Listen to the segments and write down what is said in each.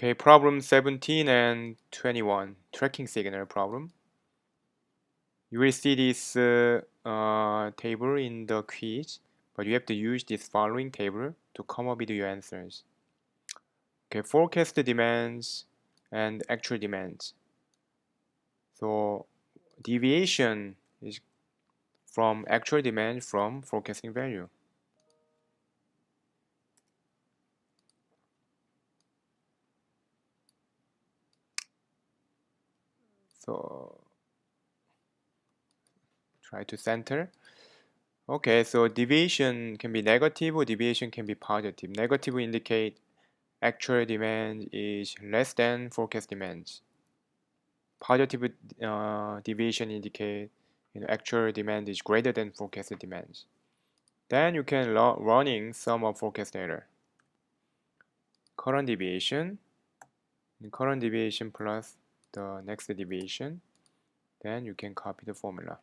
Okay, problem 17 and 21, tracking signal problem. You will see this table in the quiz, but you have to use this following table to come up with your answers. Okay, forecast demands and actual demands. So deviation is from actual demand from forecasting value. So try to center. Okay, so deviation can be negative or deviation can be positive. Negative indicate actual demand is less than forecast demands. Positive deviation indicate actual demand is greater than forecasted demands. Then you can running sum of forecast error. Current deviation plus the next deviation. Then you can copy the formula.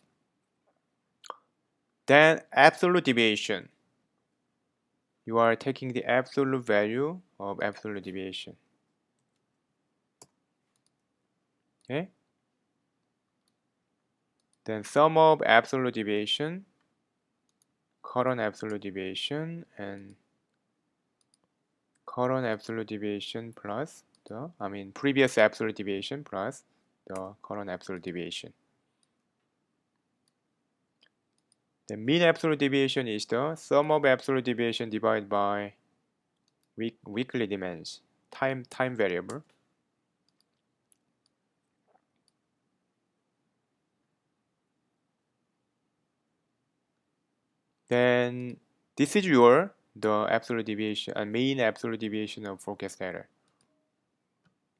Then absolute deviation. You are taking the absolute value of absolute deviation. Okay? Then sum of absolute deviation, current absolute deviation, and current absolute deviation plus previous absolute deviation plus the current absolute deviation. The mean absolute deviation is the sum of absolute deviation divided by weekly demands, time variable. Then this is the absolute deviation and mean absolute deviation of forecast error.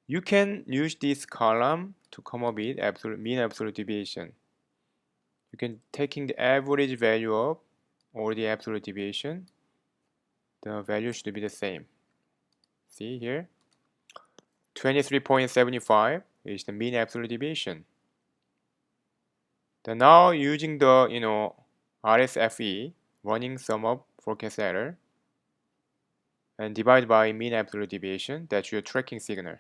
You can use this column to come up with mean absolute deviation. You can taking the average value of or the absolute deviation. The value should be the same. See here, 23.75 is the mean absolute deviation. Then now using the RSFE, running sum of forecast error, and divide by mean absolute deviation, that's your tracking signal.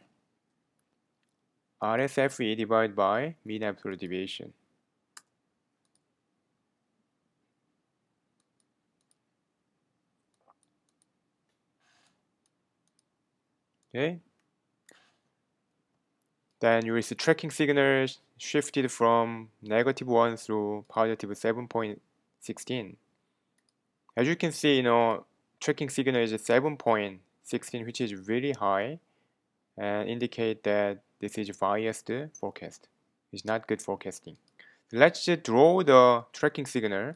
RSFE divided by mean absolute deviation. Okay. Then you will see tracking signals shifted from -1 through positive 7.16. As you can see, tracking signal is 7.16, which is really high, and indicate that this is biased forecast. It's not good forecasting. So let's just draw the tracking signal.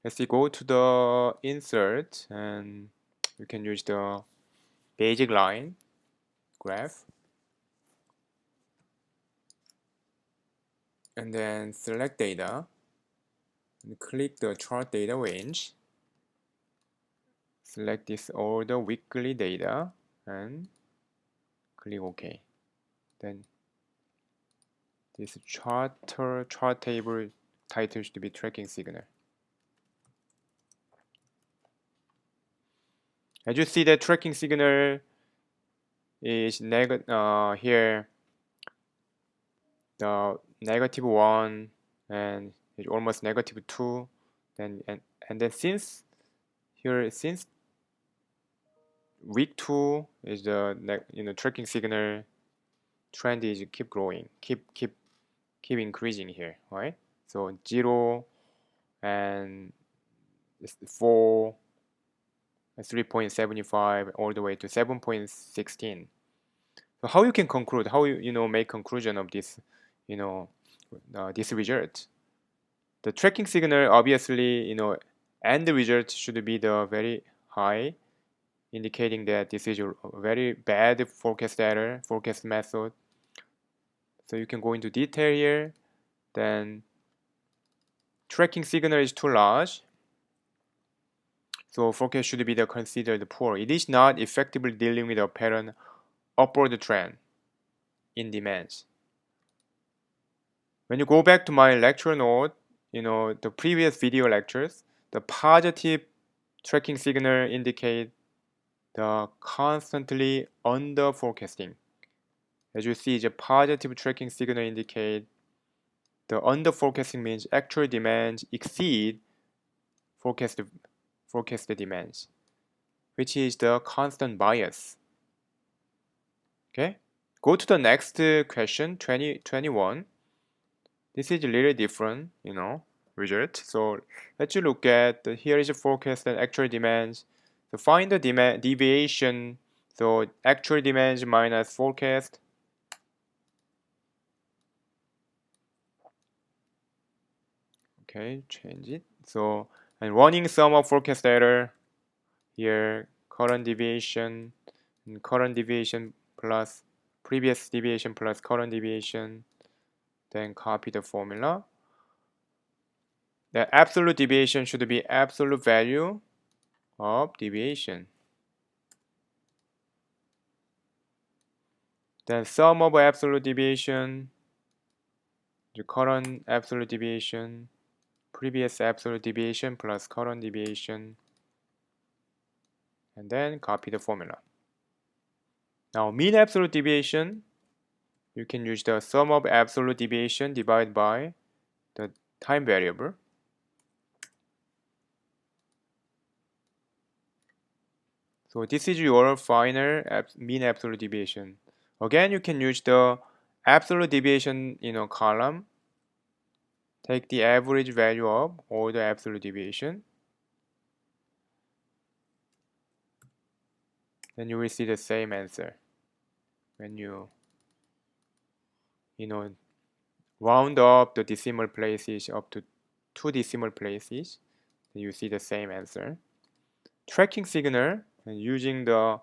Let's go to the insert, and you can use the basic line graph. And then select data and click the chart data range. Select this all the weekly data and click OK. Then this chart table title should be tracking signal. As you see, the tracking signal is here the -1 and it's almost -2. Then and then since week 2 is the tracking signal trend is keep growing, keep increasing here, right? So 0 and 4, 3.75 all the way to 7.16. So how you can conclude? How you make conclusion of this this result? The tracking signal obviously end result should be the very high, indicating that this is a very bad forecast method. So you can go into detail here. Then tracking signal is too large, so forecast should be considered poor. It is not effectively dealing with apparent upward trend in demands. When you go back to my lecture note, the previous video lectures, the positive tracking signal indicate the constantly under forecasting. As you see, the positive tracking signal indicate the under forecasting means actual demands exceed forecasted demands, which is the constant bias. Okay, go to the next question, 2021. This is a little different, result. So let's look at here is a forecast and actual demands. So find the demand deviation. So actual demands minus forecast. Okay, change it. So and running sum of forecast error here, current deviation and current deviation plus previous deviation plus current deviation. Then copy the formula. The absolute deviation should be absolute value of deviation. Then sum of absolute deviation, the current absolute deviation, previous absolute deviation plus current deviation, and then copy the formula. Now mean absolute deviation, you can use the sum of absolute deviation divided by the time variable. So this is your final mean absolute deviation. Again, you can use the absolute deviation column. Take the average value of all the absolute deviation. Then you will see the same answer. When you round up the decimal places up to 2 decimal places, you see the same answer. Tracking signal and using the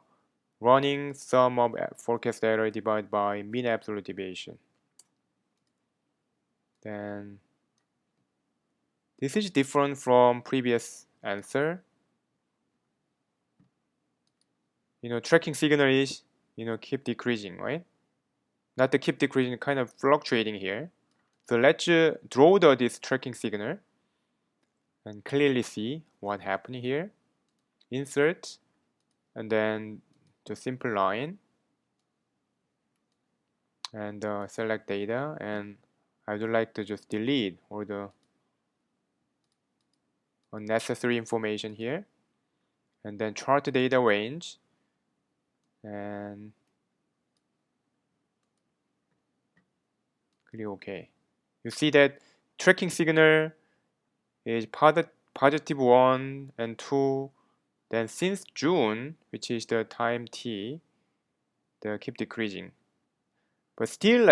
running sum of forecast error divided by mean absolute deviation. Then this is different from previous answer. Tracking signal is keep decreasing, right? Not the keep decreasing, kind of fluctuating here. So let's draw this tracking signal and clearly see what happened here. Insert and then the simple line and select data, and I would like to just delete all the unnecessary information here, and then chart the data range and click OK. You see that tracking signal is positive 1 and 2. Then since June, which is the time t, they keep decreasing. But still,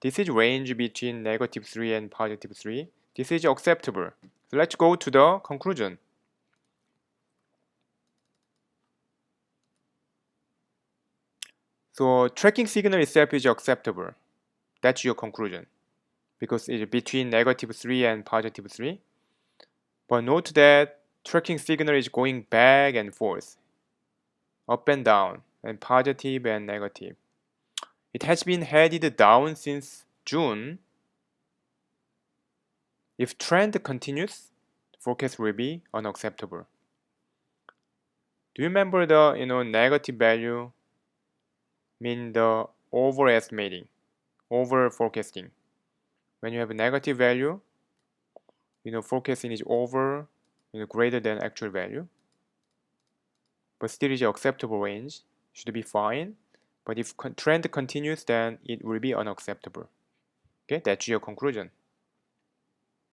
this is range between -3 and +3. This is acceptable. So let's go to the conclusion. So tracking signal itself is acceptable. That's your conclusion, because it's between -3 and +3. But note that tracking signal is going back and forth, up and down, and positive and negative. It has been headed down since June. If trend continues, the forecast will be unacceptable. Do you remember the negative value mean the overestimating, over forecasting? When you have a negative value, forecasting is over, greater than actual value. But still is acceptable range, should be fine. But if trend continues, then it will be unacceptable. Okay, that's your conclusion.